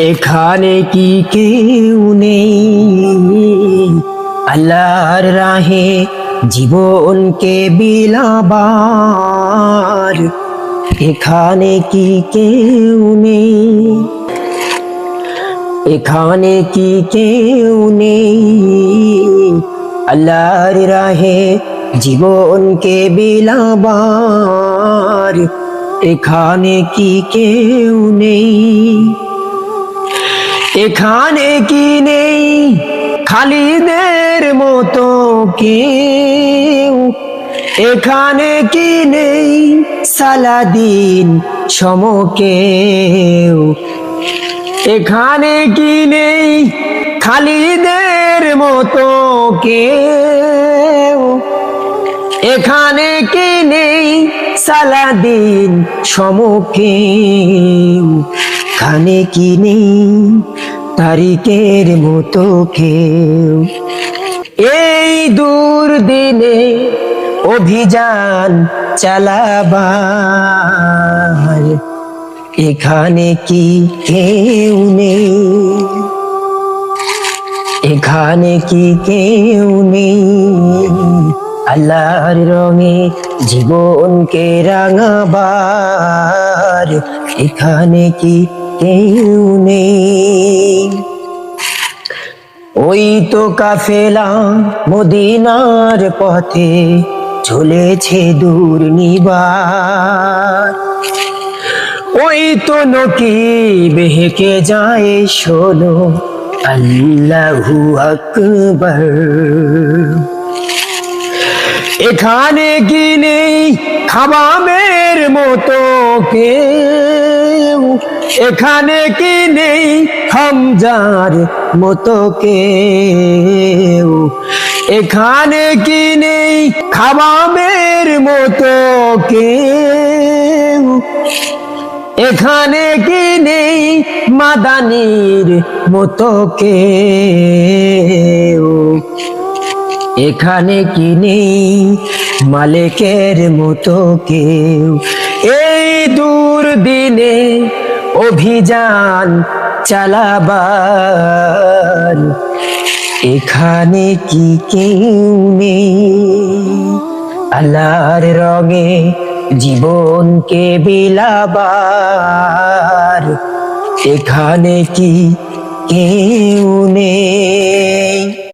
এখানে কি কেউ নেই আল্লাহর রাহে জীবনকে বিলাবার? এখানে কি কেউ নেই? এখানে কি কেউ নেই আল্লাহর রাহে জীবনকে বিলাবার? এখানে কি কেউ নেই? এখানে কি নেই খালিদের মতো কেউ? এখানে কি নেই সালাদিন সমকেও? এখানে কি নেই খালিদের মতো কেউ? এখানে কি নেই সালাদিন সমকেও? এখানে কি নেই তারিকের মতো কেউ? এই দুর্দিনে অভিযান চালাবার এখানে কি কেউ নেই? এখানে কি কেউ নেই আল্লাহর রঙে জীবনকে রাঙাবার? এখানে কি কেউ নেই? ওই তো কাফেলা মদিনার পথে চলেছে দুর্নিবার। ওই তো নকিব হেঁকে যায় শোনো আল্লাহু আকবার। এখানে কি নেই খাবামের মতো কেউ? এখানে কি নেই হামজার মতো কেউ? এখানে কি নেই খাবামের মতো কেউ? এখানে কি নেই মাদানির মতো কেউ? এখানে কি নেই মালিকের মতো কেউ? এই দুর্দিনে অভিযান চালাবার এখানে কি কেউ নেই আল্লাহর রঙে জীবনকে বিলাবার? এখানে কি কেউ নেই?